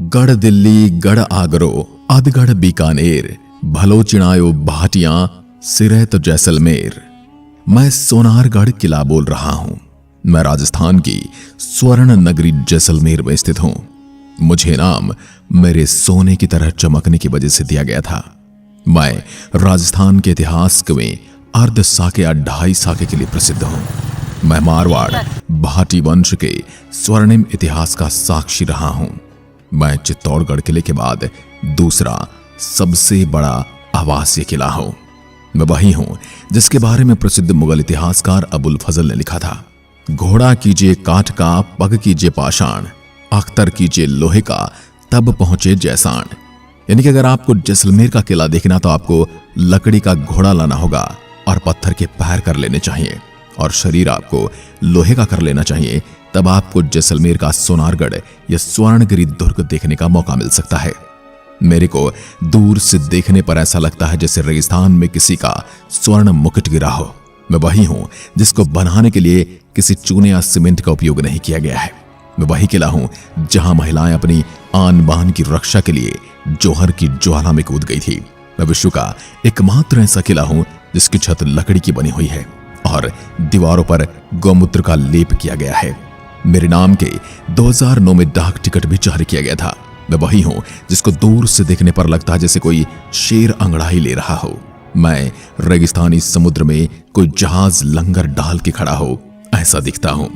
गढ़ दिल्ली, गढ़ आगरो, अधगढ़ बीकानेर, भलोचिनायो भाटियां, सिरहत जैसलमेर। मैं सोनारगढ़ किला बोल रहा हूं। मैं राजस्थान की स्वर्ण नगरी जैसलमेर में स्थित हूं। मुझे नाम मेरे सोने की तरह चमकने की वजह से दिया गया था। मैं राजस्थान के इतिहास में अर्ध साके या ढाई साके के लिए प्रसिद्ध हूं। मैं मारवाड़ भाटी वंश के स्वर्णिम इतिहास का साक्षी रहा हूं। मैं चित्तौड़गढ़ किले के बाद दूसरा सबसे बड़ा आवासीय किला हूं। मैं वही हूं जिसके बारे में प्रसिद्ध मुगल इतिहासकार अबुल फजल ने लिखा था, घोड़ा कीजिए काठ का, पग कीजिए पाषाण, अख्तर कीजिए लोहे का, तब पहुंचे जैसाण। यानी कि अगर आपको जैसलमेर का किला देखना तो आपको लकड़ी का घोड़ा लाना होगा और पत्थर के पैर कर लेने चाहिए और शरीर आपको लोहे का कर लेना चाहिए। तब आपको जैसलमेर का सोनारगढ़ या स्वर्णगिरी दुर्ग देखने का मौका मिल सकता है। मेरे को दूर से देखने पर ऐसा लगता है जैसे रेगिस्तान में किसी का स्वर्ण मुकुट गिरा हो। मैं वही हूं जिसको बनाने के लिए किसी चूने या सीमेंट का उपयोग नहीं किया गया है। मैं वही किला हूं जहां महिलाएं अपनी आन बान की रक्षा के लिए जौहर की ज्वाला में कूद गई थी। मैं विश्व का एकमात्र ऐसा किला हूं जिसकी छत लकड़ी की बनी हुई है और दीवारों पर गौमूत्र का लेप किया गया है। मेरे नाम के 2009 में डाक टिकट भी जारी किया गया था। मैं वही हूं जिसको दूर से देखने पर लगता है जैसे कोई शेर अंगड़ाई ले रहा हो। मैं रेगिस्तानी समुद्र में कोई जहाज लंगर डाल के खड़ा हो ऐसा दिखता हूं।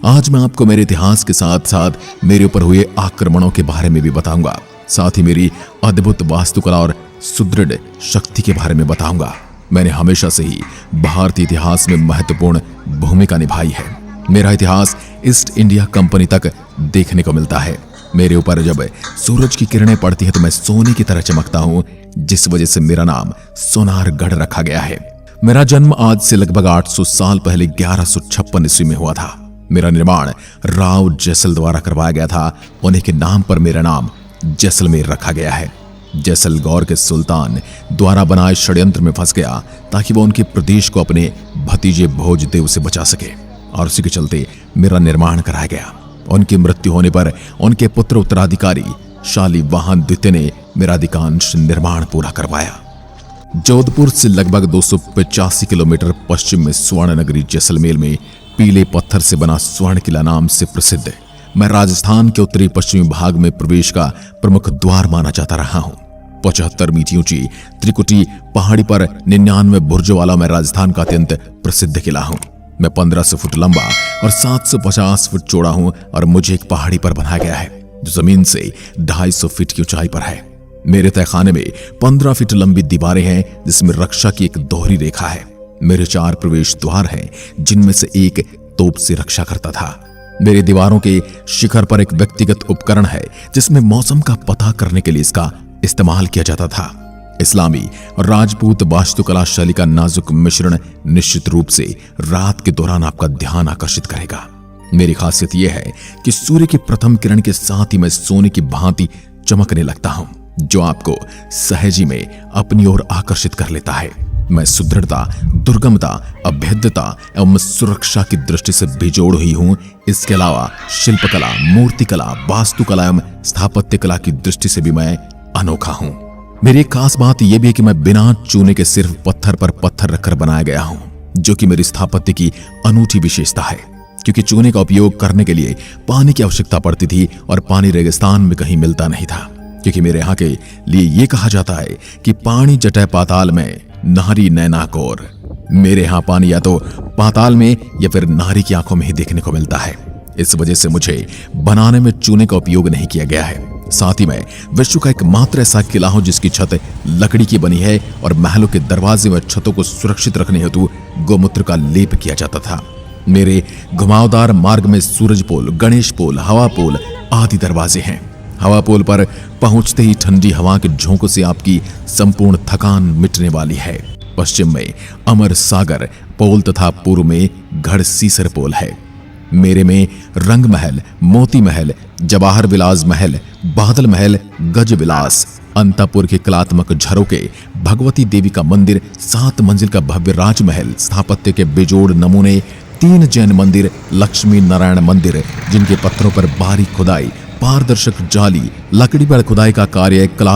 आज मैं आपको मेरे इतिहास के साथ साथ मेरे ऊपर हुए आक्रमणों के बारे में भी बताऊंगा। साथ ही मेरी अद्भुत वास्तुकला और सुदृढ़ शक्ति के बारे में बताऊंगा। मैंने हमेशा से ही भारतीय इतिहास में महत्वपूर्ण भूमिका निभाई है। मेरा इतिहास ईस्ट इंडिया कंपनी तक देखने को मिलता है। मेरे ऊपर जब सूरज की किरणें पड़ती हैं तो मैं सोने की तरह चमकता हूं, जिस वजह से मेरा नाम सोनारगढ़ रखा गया है। मेरा जन्म आज से लगभग 800 साल पहले 1156 ईस्वी में हुआ था। मेरा निर्माण राव जैसल द्वारा करवाया गया था। उन्हीं के नाम पर मेरा नाम जैसलमेर रखा गया है। जैसलगौर के सुल्तान द्वारा बनाए षड्यंत्र में फंस गया ताकि वो उनके प्रदेश को अपने भतीजे भोजदेव से बचा सके और उसी के चलते मेरा निर्माण कराया गया। उनकी मृत्यु होने पर उनके पुत्र उत्तराधिकारी शालिवाहन द्वितीय ने मेरा अधिकांश निर्माण पूरा करवाया। जोधपुर से लगभग 285 किलोमीटर पश्चिम में स्वर्ण नगरी जैसलमेर में पीले पत्थर से बना स्वर्ण किला नाम से प्रसिद्ध है। मैं राजस्थान के उत्तरी पश्चिमी भाग में प्रवेश का प्रमुख द्वार माना जाता रहा हूं। 75 मीटर ऊंची त्रिकुटी पहाड़ी पर 99 बुर्जों वाला मैं राजस्थान का अत्यंत प्रसिद्ध किला हूं। मैं 1500 फुट लंबा और 750 फुट चौड़ा हूं और मुझे एक पहाड़ी पर बनाया गया है जो जमीन से 250 फीट की ऊंचाई पर है। मेरे तहखाने में 15 फीट लंबी दीवारें हैं जिसमें रक्षा की एक दोहरी रेखा है। मेरे 4 प्रवेश द्वार हैं जिनमें से एक तोप से रक्षा करता था। मेरी दीवारों के शिखर पर एक व्यक्तिगत उपकरण है जिसमें मौसम का पता करने के लिए इसका इस्तेमाल किया जाता था। इस्लामी और राजपूत वास्तुकला शैली का नाजुक मिश्रण निश्चित रूप से रात के दौरान आपका ध्यान आकर्षित करेगा। मेरी खासियत यह है कि सूर्य की प्रथम किरण के साथ ही मैं सोने की भांति चमकने लगता हूं, जो आपको सहजी में अपनी ओर आकर्षित कर लेता है। मैं सुदृढ़ता, दुर्गमता, अभेद्यता एवं सुरक्षा की दृष्टि से बेजोड़ हुई हूं। इसके अलावा शिल्पकला, मूर्तिकला, वास्तुकला एवं स्थापत्य कला की दृष्टि से भी मैं अनोखा हूं। मेरी एक खास बात यह भी है कि मैं बिना चूने के सिर्फ पत्थर पर पत्थर रखकर बनाया गया हूं, जो कि मेरी स्थापत्य की अनूठी विशेषता है। क्योंकि चूने का उपयोग करने के लिए पानी की आवश्यकता पड़ती थी और पानी रेगिस्तान में कहीं मिलता नहीं था। क्योंकि मेरे यहाँ के लिए यह कहा जाता है कि पानी जटे पाताल में, नारी नैना कोर। मेरे यहाँ पानी या तो पाताल में या फिर नारी की आंखों में ही देखने को मिलता है। इस वजह से मुझे बनाने में चूने का उपयोग नहीं किया गया है। साथ ही मैं विश्व का एकमात्र ऐसा किला हूं जिसकी छत लकड़ी की बनी है और महलों के दरवाजे व छतों को सुरक्षित रखने हेतु गौमूत्र का लेप किया जाता था। मेरे घुमावदार मार्ग में सूरज पोल, गणेश पोल, हवा पोल आदि दरवाजे हैं। हवा पोल पर पहुंचते ही ठंडी हवा के झोंकों से आपकी संपूर्ण थकान मिटने वाली है। पश्चिम में अमर सागर पोल तथा पूर्व में गढ़ सीसर पोल है। मेरे में रंग महल, मोती महल, जवाहर विलास महल, बादल महल, गज विलास, अंतापुर के कलात्मक झरोके, भगवती देवी का मंदिर, 7 मंजिल का भव्य राजमहल, स्थापत्य के बेजोड़ नमूने, 3 जैन मंदिर, लक्ष्मी नारायण मंदिर जिनके पत्थरों पर बारीक खुदाई, पारदर्शक जाली लकड़ी पर खुदाई का कार्य कला